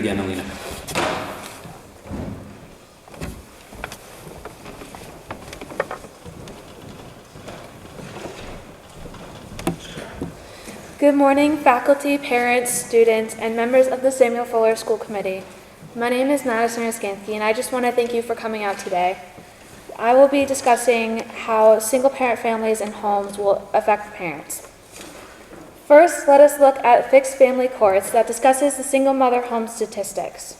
Again, Alina. Good morning, faculty, parents, students, and members of the Samuel Fuller School Committee. My name is Madison Ruscansky, and I just want to thank you for coming out today. I will be discussing how single-parent families and homes will affect parents. First, let us look at fixed family courts that discusses the single mother home statistics.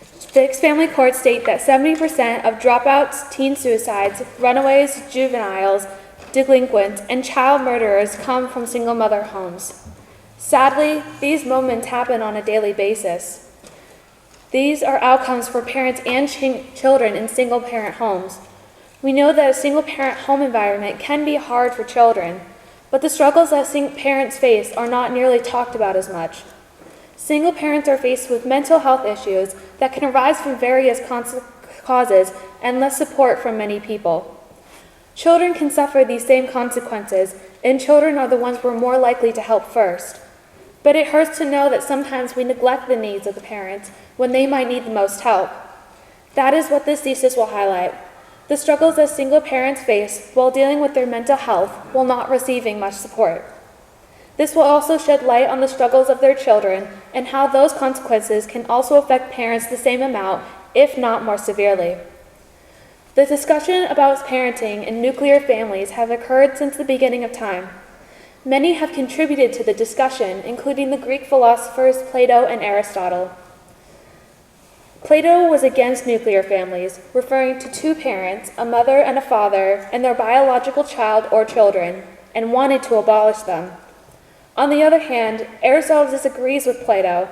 Fixed family courts state that 70% of dropouts, teen suicides, runaways, juveniles, delinquents, and child murderers come from single mother homes. Sadly, these moments happen on a daily basis. These are outcomes for parents and children in single parent homes. We know that a single parent home environment can be hard for children, but the struggles that parents face are not nearly talked about as much. Single parents are faced with mental health issues that can arise from various causes and less support from many people. Children can suffer these same consequences, and children are the ones we're more likely to help first. But it hurts to know that sometimes we neglect the needs of the parents when they might need the most help. That is what this thesis will highlight: the struggles that single parents face while dealing with their mental health while not receiving much support. This will also shed light on the struggles of their children and how those consequences can also affect parents the same amount, if not more severely. The discussion about parenting in nuclear families have occurred since the beginning of time. Many have contributed to the discussion, including the Greek philosophers Plato and Aristotle. Plato was against nuclear families, referring to two parents, a mother and a father, and their biological child or children, and wanted to abolish them. On the other hand, Aristotle disagrees with Plato.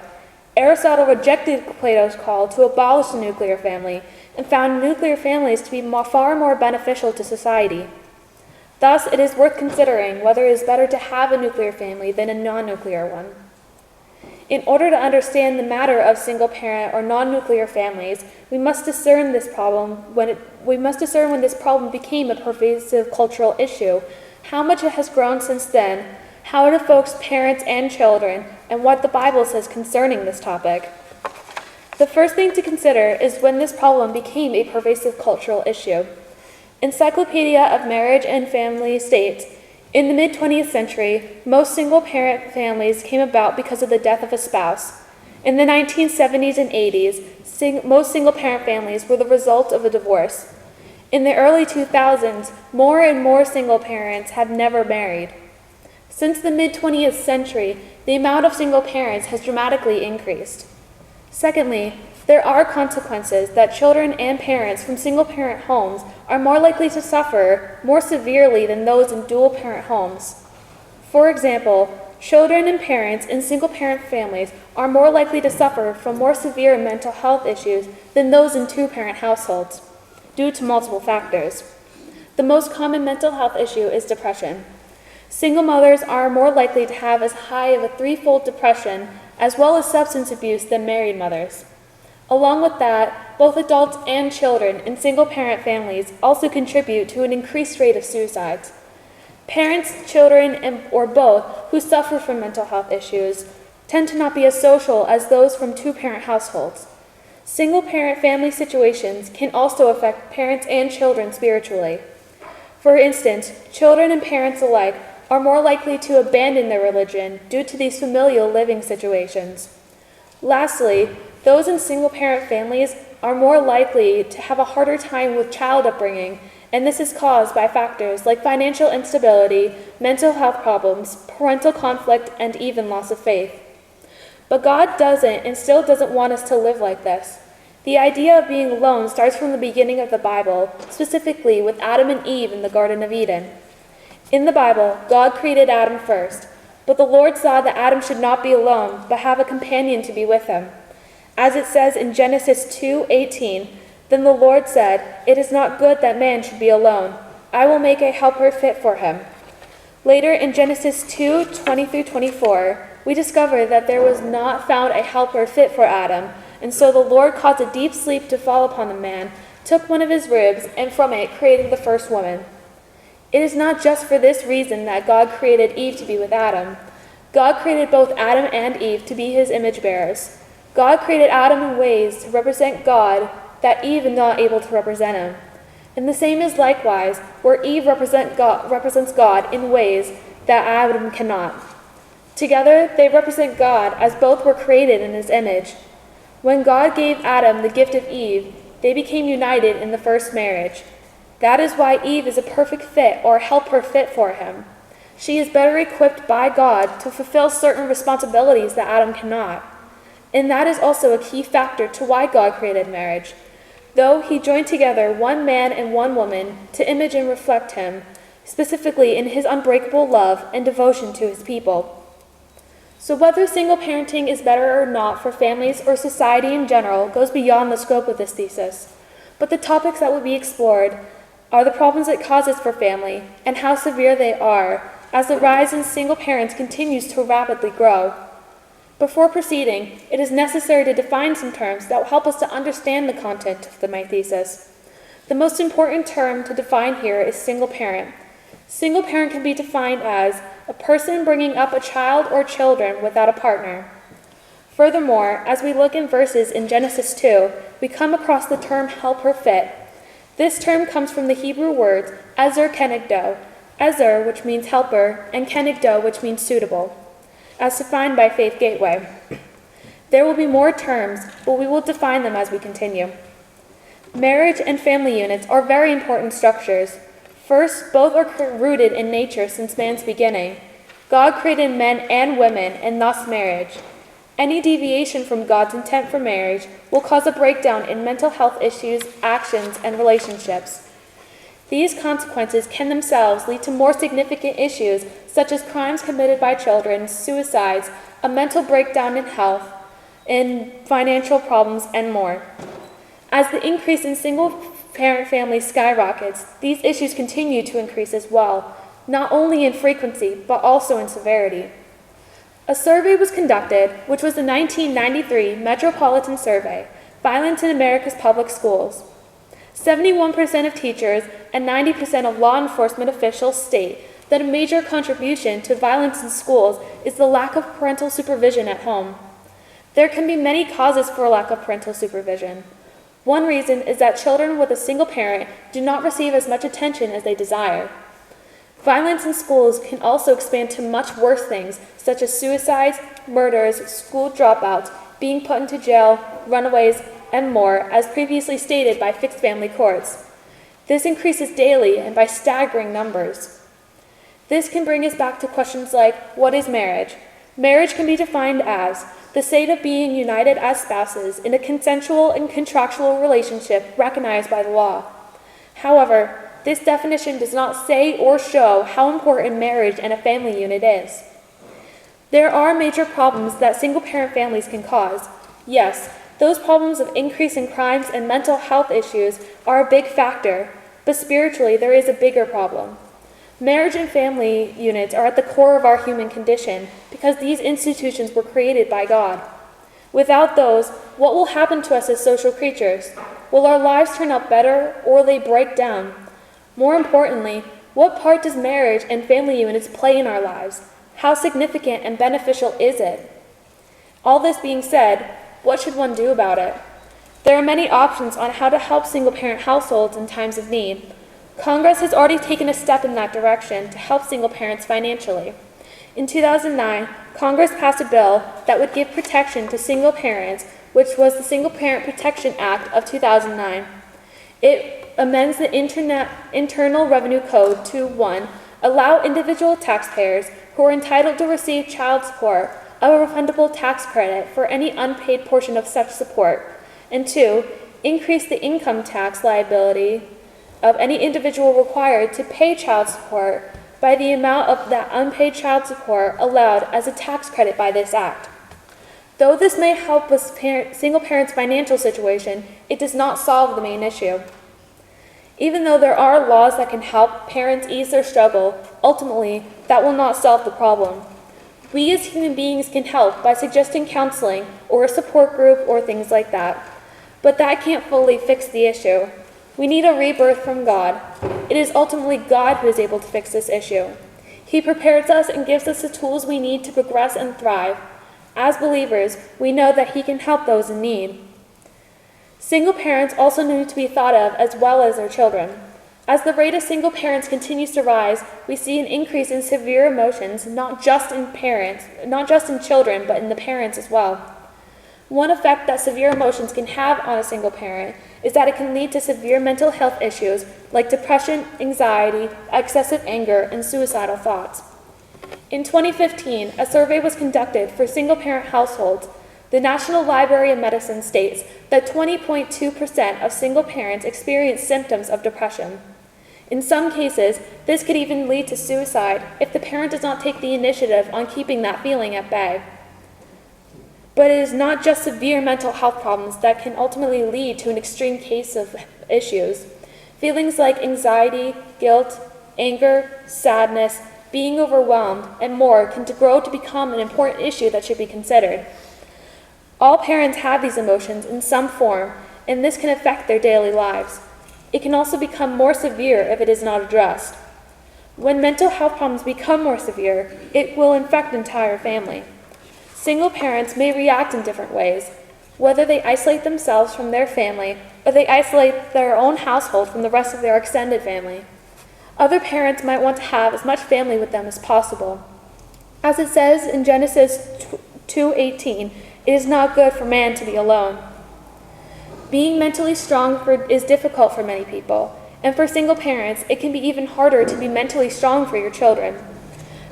Aristotle rejected Plato's call to abolish the nuclear family and found nuclear families to be far more beneficial to society. Thus, it is worth considering whether it is better to have a nuclear family than a non-nuclear one. In order to understand the matter of single-parent or non-nuclear families, we must discern when this problem became a pervasive cultural issue, how much it has grown since then, how it affects parents and children, and what the Bible says concerning this topic. The first thing to consider is when this problem became a pervasive cultural issue. Encyclopedia of Marriage and Family states, in the mid-20th century, most single-parent families came about because of the death of a spouse. In the 1970s and 80s, most single-parent families were the result of a divorce. In the early 2000s, more and more single parents have never married. Since the mid-20th century, the amount of single parents has dramatically increased. Secondly, there are consequences that children and parents from single-parent homes are more likely to suffer more severely than those in dual-parent homes. For example, children and parents in single-parent families are more likely to suffer from more severe mental health issues than those in two-parent households, due to multiple factors. The most common mental health issue is depression. Single mothers are more likely to have as high of a threefold depression as well as substance abuse than married mothers. Along with that, both adults and children in single-parent families also contribute to an increased rate of suicides. Parents, children, or both who suffer from mental health issues tend to not be as social as those from two-parent households. Single-parent family situations can also affect parents and children spiritually. For instance, children and parents alike are more likely to abandon their religion due to these familial living situations. Lastly, those in single-parent families are more likely to have a harder time with child upbringing, and this is caused by factors like financial instability, mental health problems, parental conflict, and even loss of faith. But God doesn't and still doesn't want us to live like this. The idea of being alone starts from the beginning of the Bible, specifically with Adam and Eve in the Garden of Eden. In the Bible, God created Adam first, but the Lord saw that Adam should not be alone, but have a companion to be with him. As it says in Genesis 2:18, then the Lord said, "It is not good that man should be alone. I will make a helper fit for him." Later in Genesis 2:20-24, we discover that there was not found a helper fit for Adam, and so the Lord caused a deep sleep to fall upon the man, took one of his ribs, and from it created the first woman. It is not just for this reason that God created Eve to be with Adam. God created both Adam and Eve to be his image bearers. God created Adam in ways to represent God that Eve is not able to represent him. And the same is likewise where Eve represents God in ways that Adam cannot. Together, they represent God as both were created in his image. When God gave Adam the gift of Eve, they became united in the first marriage. That is why Eve is a perfect fit or helper fit for him. She is better equipped by God to fulfill certain responsibilities that Adam cannot. And that is also a key factor to why God created marriage. Though he joined together one man and one woman to image and reflect him, specifically in his unbreakable love and devotion to his people. So whether single parenting is better or not for families or society in general goes beyond the scope of this thesis. But the topics that will be explored are the problems it causes for family and how severe they are as the rise in single parents continues to rapidly grow. Before proceeding, it is necessary to define some terms that will help us to understand the content of my thesis. The most important term to define here is single parent. Single parent can be defined as a person bringing up a child or children without a partner. Furthermore, as we look in verses in Genesis 2, we come across the term helper fit. This term comes from the Hebrew words ezer kenegdo, ezer, which means helper, and kenegdo, which means suitable, as defined by Faith Gateway. There will be more terms, but we will define them as we continue. Marriage and family units are very important structures. First, both are rooted in nature since man's beginning. God created men and women, and thus marriage. Any deviation from God's intent for marriage will cause a breakdown in mental health issues, actions, and relationships. These consequences can themselves lead to more significant issues such as crimes committed by children, suicides, a mental breakdown in health, and financial problems, and more. As the increase in single-parent families skyrockets, these issues continue to increase as well, not only in frequency, but also in severity. A survey was conducted, which was the 1993 Metropolitan Survey, Violence in America's Public Schools. 71% of teachers and 90% of law enforcement officials state that a major contribution to violence in schools is the lack of parental supervision at home. There can be many causes for a lack of parental supervision. One reason is that children with a single parent do not receive as much attention as they desire. Violence in schools can also expand to much worse things, such as suicides, murders, school dropouts, being put into jail, runaways, and more, as previously stated by fixed family courts. This increases daily and by staggering numbers. This can bring us back to questions like, what is marriage? Marriage can be defined as the state of being united as spouses in a consensual and contractual relationship recognized by the law. However, this definition does not say or show how important marriage and a family unit is. There are major problems that single-parent families can cause. Yes, those problems of increase in crimes and mental health issues are a big factor, but spiritually there is a bigger problem. Marriage and family units are at the core of our human condition because these institutions were created by God. Without those, what will happen to us as social creatures? Will our lives turn out better or will they break down? More importantly, what part does marriage and family units play in our lives? How significant and beneficial is it? All this being said, what should one do about it? There are many options on how to help single-parent households in times of need. Congress has already taken a step in that direction to help single parents financially. In 2009, Congress passed a bill that would give protection to single parents, which was the Single Parent Protection Act of 2009. It amends the Internal Revenue Code to 1. Allow individual taxpayers who are entitled to receive child support a refundable tax credit for any unpaid portion of such support, and 2. Increase the income tax liability of any individual required to pay child support by the amount of that unpaid child support allowed as a tax credit by this act. Though this may help with single parents' financial situation, it does not solve the main issue. Even though there are laws that can help parents ease their struggle, ultimately, that will not solve the problem. We as human beings can help by suggesting counseling or a support group or things like that. But that can't fully fix the issue. We need a rebirth from God. It is ultimately God who is able to fix this issue. He prepares us and gives us the tools we need to progress and thrive. As believers, we know that He can help those in need. Single parents also need to be thought of as well as their children. As the rate of single parents continues to rise, we see an increase in severe emotions, not just in children, but in the parents as well. One effect that severe emotions can have on a single parent is that it can lead to severe mental health issues like depression, anxiety, excessive anger, and suicidal thoughts. In 2015, a survey was conducted for single-parent households. The National Library of Medicine states that 20.2% of single parents experience symptoms of depression. In some cases, this could even lead to suicide if the parent does not take the initiative on keeping that feeling at bay. But it is not just severe mental health problems that can ultimately lead to an extreme case of issues. Feelings like anxiety, guilt, anger, sadness, being overwhelmed, and more can grow to become an important issue that should be considered. All parents have these emotions in some form, and this can affect their daily lives. It can also become more severe if it is not addressed. When mental health problems become more severe, it will infect the entire family. Single parents may react in different ways, whether they isolate themselves from their family or they isolate their own household from the rest of their extended family. Other parents might want to have as much family with them as possible. As it says in Genesis 2:18, it is not good for man to be alone. Being mentally strong is difficult for many people, and for single parents, it can be even harder to be mentally strong for your children.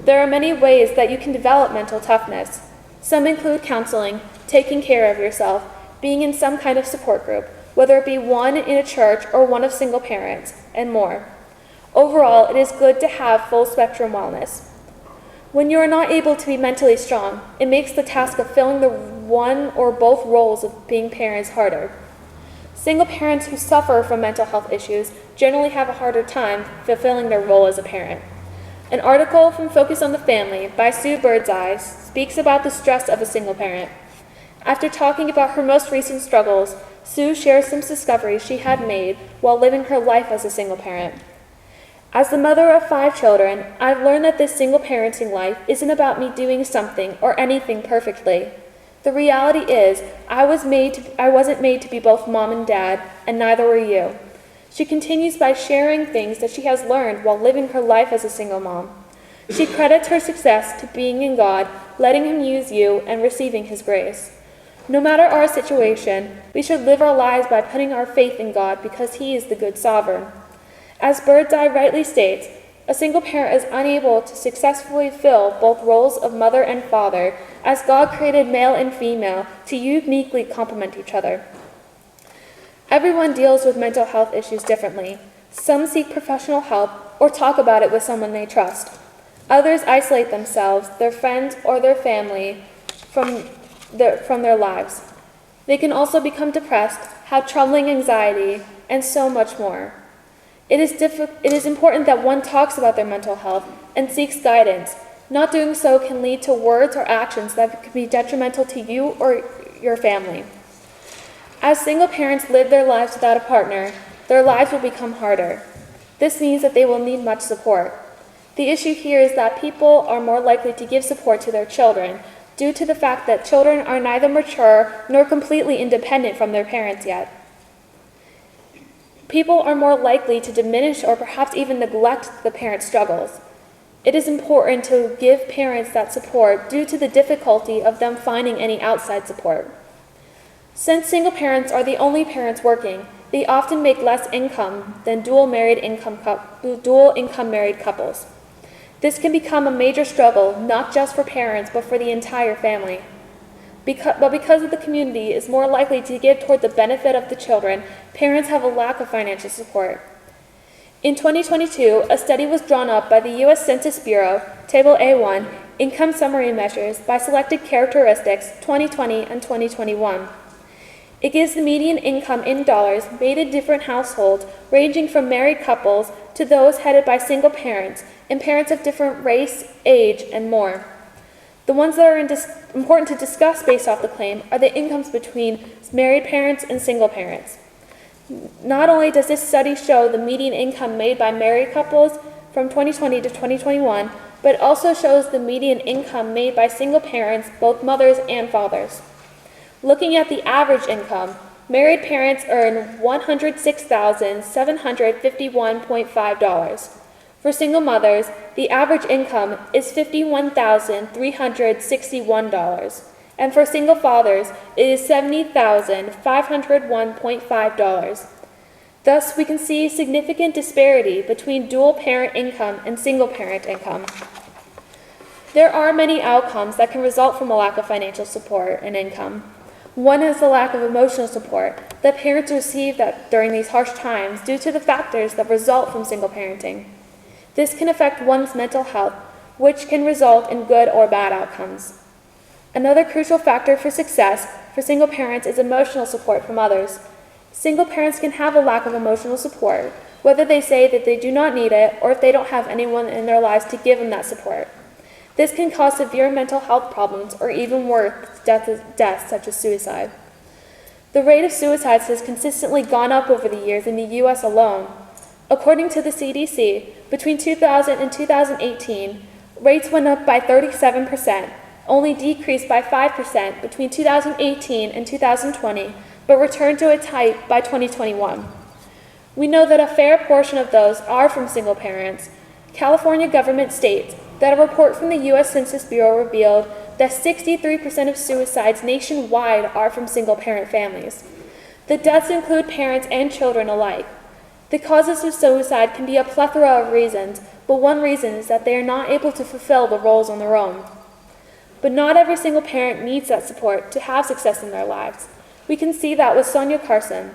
There are many ways that you can develop mental toughness. Some include counseling, taking care of yourself, being in some kind of support group, whether it be one in a church or one of single parents, and more. Overall, it is good to have full spectrum wellness. When you are not able to be mentally strong, it makes the task of filling the one or both roles of being parents harder. Single parents who suffer from mental health issues generally have a harder time fulfilling their role as a parent. An article from Focus on the Family by Sue Birdseye speaks about the stress of a single parent. After talking about her most recent struggles, Sue shares some discoveries she had made while living her life as a single parent. As the mother of 5 children, I've learned that this single parenting life isn't about me doing something or anything perfectly. The reality is, I wasn't made to be both mom and dad, and neither were you. She continues by sharing things that she has learned while living her life as a single mom. She credits her success to being in God, letting Him use you, and receiving His grace. No matter our situation, we should live our lives by putting our faith in God because He is the good sovereign. As Birdseye rightly states, a single parent is unable to successfully fill both roles of mother and father, as God created male and female to uniquely complement each other. Everyone deals with mental health issues differently. Some seek professional help or talk about it with someone they trust. Others isolate themselves, their friends, or their family from their lives. They can also become depressed, have troubling anxiety, and so much more. It is important that one talks about their mental health and seeks guidance. Not doing so can lead to words or actions that can be detrimental to you or your family. As single parents live their lives without a partner, their lives will become harder. This means that they will need much support. The issue here is that people are more likely to give support to their children due to the fact that children are neither mature nor completely independent from their parents yet. People are more likely to diminish or perhaps even neglect the parents' struggles. It is important to give parents that support due to the difficulty of them finding any outside support. Since single parents are the only parents working, they often make less income than dual income married couples. This can become a major struggle, not just for parents, but for the entire family. But because of the community is more likely to give toward the benefit of the children, parents have a lack of financial support. In 2022, a study was drawn up by the U.S. Census Bureau, Table A1, Income Summary Measures by Selected Characteristics 2020 and 2021. It gives the median income in dollars made in different households, ranging from married couples to those headed by single parents and parents of different race, age, and more. The ones that are important to discuss based off the claim are the incomes between married parents and single parents. Not only does this study show the median income made by married couples from 2020 to 2021, but it also shows the median income made by single parents, both mothers and fathers. Looking at the average income, married parents earn $106,751.5. For single mothers, the average income is $51,361, and for single fathers, it is $70,501.5. Thus, we can see significant disparity between dual-parent income and single-parent income. There are many outcomes that can result from a lack of financial support and income. One is the lack of emotional support that parents receive during these harsh times due to the factors that result from single parenting. This can affect one's mental health, which can result in good or bad outcomes. Another crucial factor for success for single parents is emotional support from others. Single parents can have a lack of emotional support, whether they say that they do not need it or if they don't have anyone in their lives to give them that support. This can cause severe mental health problems or even worse, deaths such as suicide. The rate of suicides has consistently gone up over the years in the U.S. alone. According to the CDC, between 2000 and 2018, rates went up by 37%, only decreased by 5% between 2018 and 2020, but returned to its height by 2021. We know that a fair portion of those are from single parents. California government states that a report from the U.S. Census Bureau revealed that 63% of suicides nationwide are from single-parent families. The deaths include parents and children alike. The causes of suicide can be a plethora of reasons, but one reason is that they are not able to fulfill the roles on their own. But not every single parent needs that support to have success in their lives. We can see that with Sonia Carson.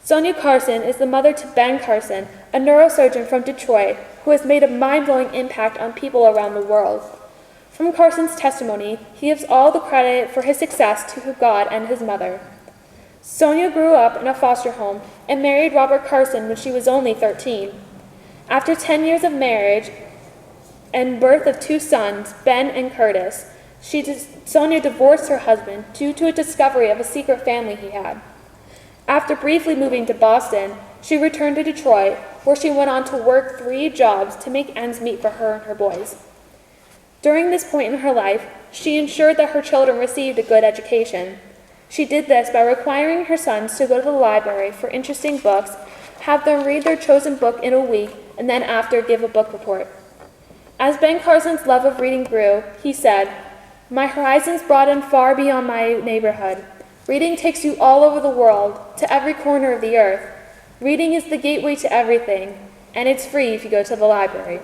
Sonia Carson is the mother to Ben Carson, a neurosurgeon from Detroit who has made a mind-blowing impact on people around the world. From Carson's testimony, he gives all the credit for his success to God and his mother. Sonia grew up in a foster home and married Robert Carson when she was only 13. After 10 years of marriage and birth of 2 sons, Ben and Curtis, Sonia divorced her husband due to a discovery of a secret family he had. After briefly moving to Boston, she returned to Detroit, where she went on to work 3 jobs to make ends meet for her and her boys. During this point in her life, she ensured that her children received a good education. She did this by requiring her sons to go to the library for interesting books, have them read their chosen book in a week, and then after give a book report. As Ben Carson's love of reading grew, he said, "My horizons broaden far beyond my neighborhood. Reading takes you all over the world, to every corner of the earth. Reading is the gateway to everything, and it's free if you go to the library."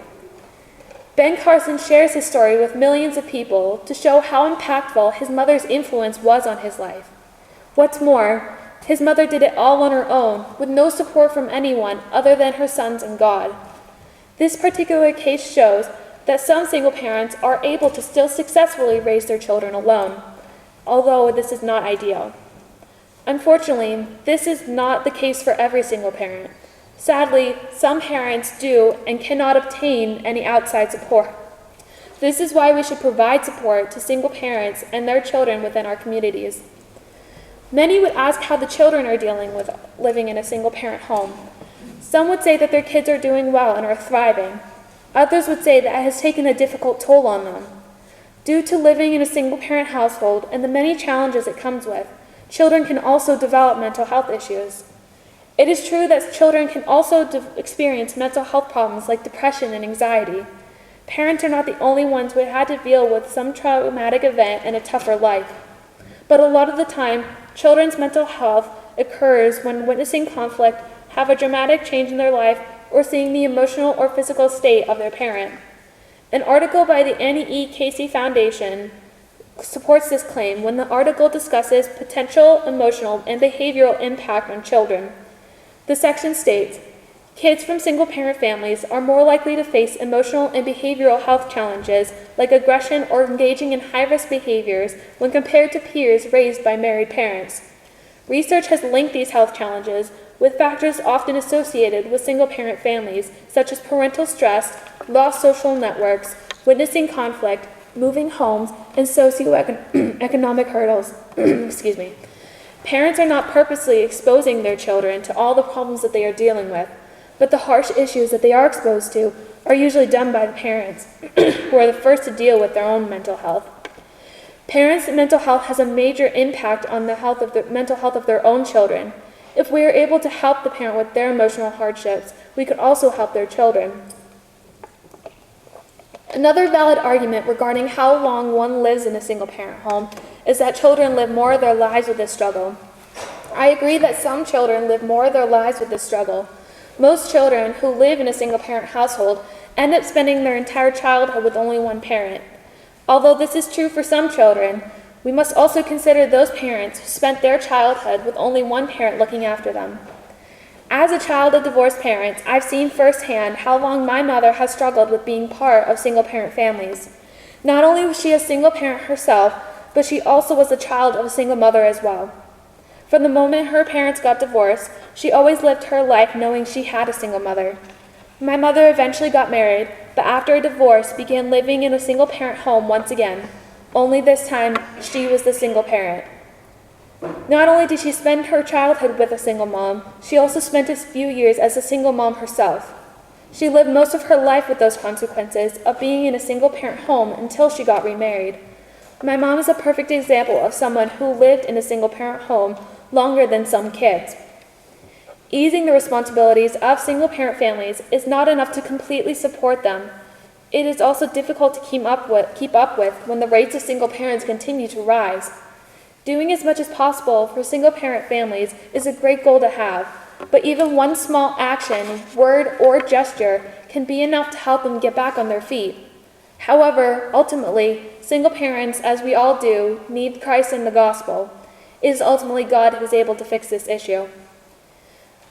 Ben Carson shares his story with millions of people to show how impactful his mother's influence was on his life. What's more, his mother did it all on her own, with no support from anyone other than her sons and God. This particular case shows that some single parents are able to still successfully raise their children alone, although this is not ideal. Unfortunately, this is not the case for every single parent. Sadly, some parents do and cannot obtain any outside support. This is why we should provide support to single parents and their children within our communities. Many would ask how the children are dealing with living in a single-parent home. Some would say that their kids are doing well and are thriving. Others would say that it has taken a difficult toll on them. Due to living in a single-parent household and the many challenges it comes with, children can also develop mental health issues. It is true that children can also experience mental health problems like depression and anxiety. Parents are not the only ones who have had to deal with some traumatic event and a tougher life. But a lot of the time, children's mental health occurs when witnessing conflict, have a dramatic change in their life, or seeing the emotional or physical state of their parent. An article by the Annie E. Casey Foundation supports this claim when the article discusses potential emotional and behavioral impact on children. The section states, "Kids from single-parent families are more likely to face emotional and behavioral health challenges like aggression or engaging in high-risk behaviors when compared to peers raised by married parents. Research has linked these health challenges with factors often associated with single-parent families, such as parental stress, lost social networks, witnessing conflict, moving homes, and socioeconomic hurdles." Excuse me. Parents are not purposely exposing their children to all the problems that they are dealing with, but the harsh issues that they are exposed to are usually done by the parents, who are the first to deal with their own mental health. Parents' mental health has a major impact on the mental health of their own children. If we are able to help the parent with their emotional hardships, we could also help their children. Another valid argument regarding how long one lives in a single-parent home is that children live more of their lives with this struggle. I agree that some children live more of their lives with this struggle. Most children who live in a single-parent household end up spending their entire childhood with only one parent. Although this is true for some children, we must also consider those parents who spent their childhood with only one parent looking after them. As a child of divorced parents, I've seen firsthand how long my mother has struggled with being part of single-parent families. Not only was she a single parent herself, but she also was the child of a single mother as well. From the moment her parents got divorced, she always lived her life knowing she had a single mother. My mother eventually got married, but after a divorce began living in a single-parent home once again. Only this time, she was the single parent. Not only did she spend her childhood with a single mom, she also spent a few years as a single mom herself. She lived most of her life with those consequences of being in a single-parent home until she got remarried. My mom is a perfect example of someone who lived in a single-parent home longer than some kids. Easing the responsibilities of single-parent families is not enough to completely support them. It is also difficult to keep up with when the rates of single parents continue to rise. Doing as much as possible for single-parent families is a great goal to have, but even one small action, word, or gesture can be enough to help them get back on their feet. However, ultimately, single parents, as we all do, need Christ and the gospel. It is ultimately God who is able to fix this issue.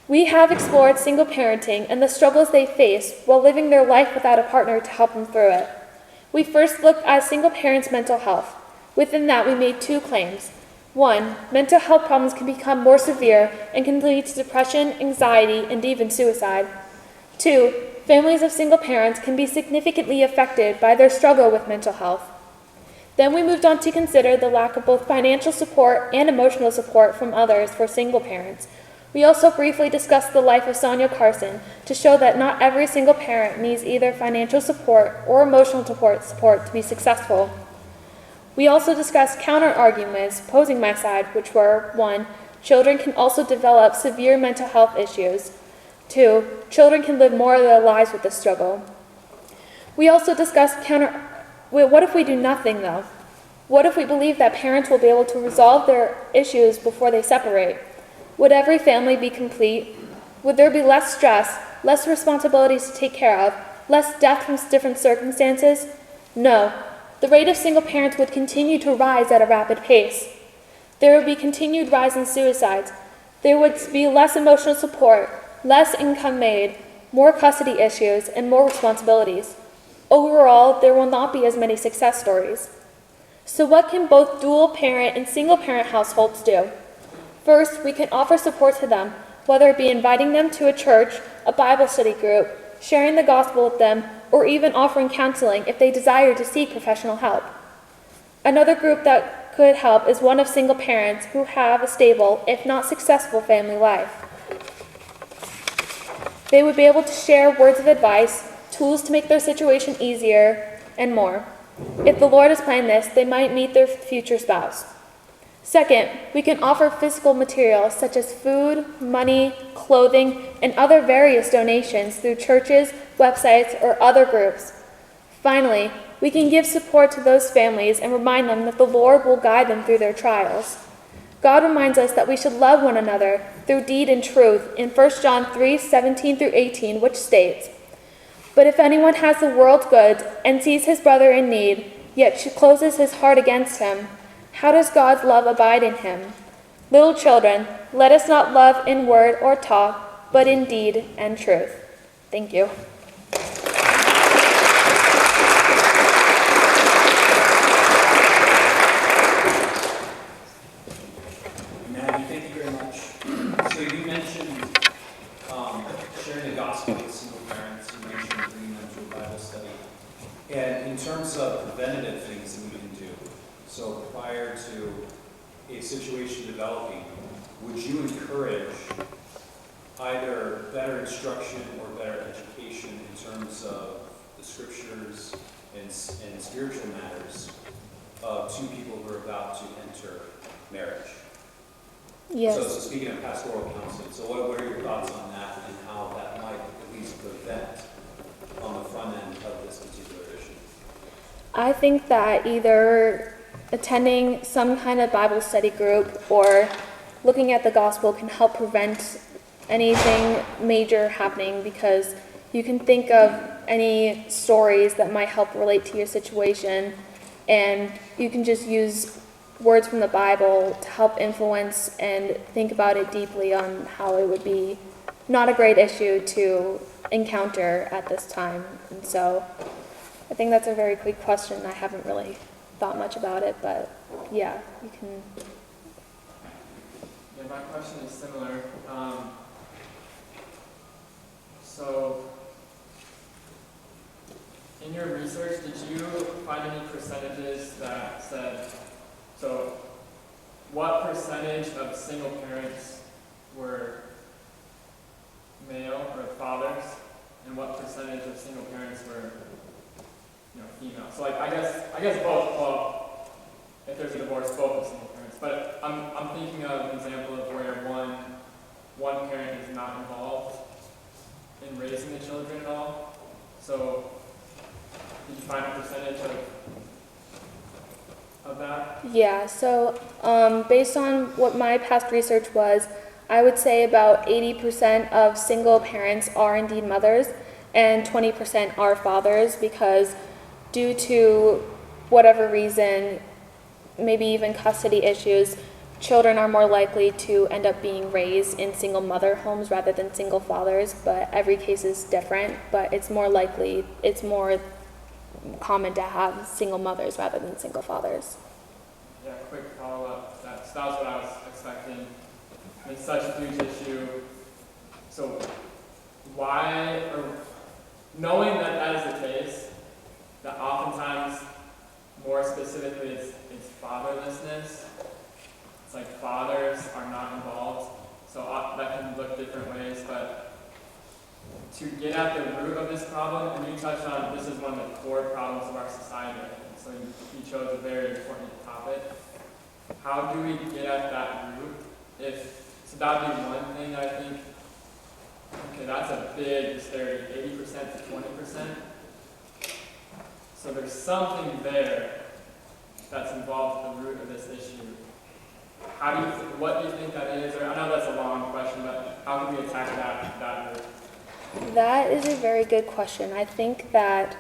We have explored single parenting and the struggles they face while living their life without a partner to help them through it. We first looked at single parents' mental health. Within that, we made 2 claims. 1, mental health problems can become more severe and can lead to depression, anxiety, and even suicide. 2, families of single parents can be significantly affected by their struggle with mental health. Then we moved on to consider the lack of both financial support and emotional support from others for single parents. We also briefly discussed the life of Sonia Carson to show that not every single parent needs either financial support or emotional support to be successful. We also discussed counter-arguments opposing my side, which were 1, children can also develop severe mental health issues. 2, children can live more of their lives with this struggle. We also discussed what if we do nothing though? What if we believe that parents will be able to resolve their issues before they separate? Would every family be complete? Would there be less stress, less responsibilities to take care of, less death from different circumstances? No. The rate of single parents would continue to rise at a rapid pace. There would be continued rise in suicides. There would be less emotional support, less income made, more custody issues, and more responsibilities. Overall, there will not be as many success stories. So what can both dual parent and single parent households do? First, we can offer support to them, whether it be inviting them to a church, a Bible study group, sharing the gospel with them, or even offering counseling if they desire to seek professional help. Another group that could help is one of single parents who have a stable, if not successful, family life. They would be able to share words of advice, tools to make their situation easier, and more. If the Lord has planned this, they might meet their future spouse. Second, we can offer physical materials such as food, money, clothing, and other various donations through churches, websites, or other groups. Finally, we can give support to those families and remind them that the Lord will guide them through their trials. God reminds us that we should love one another through deed and truth in 1 John 3:17-18, which states, "But if anyone has the world's goods and sees his brother in need, yet closes his heart against him, how does God's love abide in him? Little children, let us not love in word or talk, but in deed and truth." Thank you. Maggie, thank you very much. So you mentioned sharing the gospel with single parents. You mentioned bringing them to a Bible study. And in terms of preventative things that we can do, so prior to a situation developing, would you encourage either better instruction or better education in terms of the scriptures and spiritual matters of two people who are about to enter marriage. Yes. So speaking of pastoral counseling, so what are your thoughts on that and how that might at least prevent on the front end of this particular issue? I think that either attending some kind of Bible study group or looking at the gospel can help prevent anything major happening, because you can think of any stories that might help relate to your situation, and you can just use words from the Bible to help influence and think about it deeply on how it would be not a great issue to encounter at this time. And so I think that's a very quick question. I haven't really thought much about it, but yeah, you can. Yeah, my question is similar. So, in your research, did you find any percentages that said, so what percentage of single parents were male or fathers, and what percentage of single parents were, female? So like, I guess both. Well, if there's a divorce, both of single parents. But I'm thinking of an example of where one parent is not involved in raising the children at all. So, did you find a percentage of that? Yeah, so based on what my past research was, I would say about 80% of single parents are indeed mothers and 20% are fathers, because due to whatever reason, maybe even custody issues, children are more likely to end up being raised in single mother homes rather than single fathers. But every case is different, but it's more common to have single mothers rather than single fathers. Yeah, quick follow-up. That was what I was expecting. It's such a huge issue. So why, or knowing that that is the case, that oftentimes, more specifically, it's fatherlessness. It's like fathers are not involved. So that can look different ways, but to get at the root of this problem, and you touched on this is one of the core problems of our society, I think. So you chose a very important topic. How do we get at that root? So that would be one thing I think, okay, that's a big disparity, 80% to 20%. So there's something there that's involved in the root of this issue. What do you think that is? Or I know that's a long question, but how can we attack that root? That is a very good question. I think that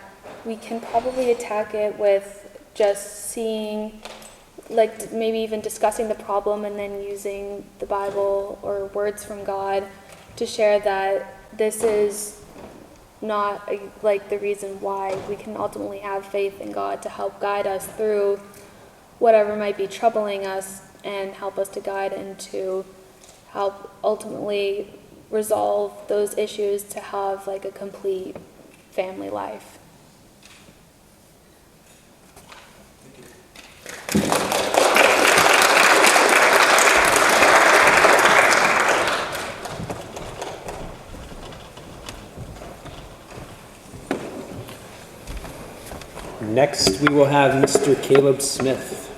we can probably attack it with just seeing, like maybe even discussing the problem and then using the Bible or words from God to share that this is not like the reason why. We can ultimately have faith in God to help guide us through whatever might be troubling us and help us to guide and to help ultimately resolve those issues to have like a complete family life. Next, we will have Mr. Caleb Smith.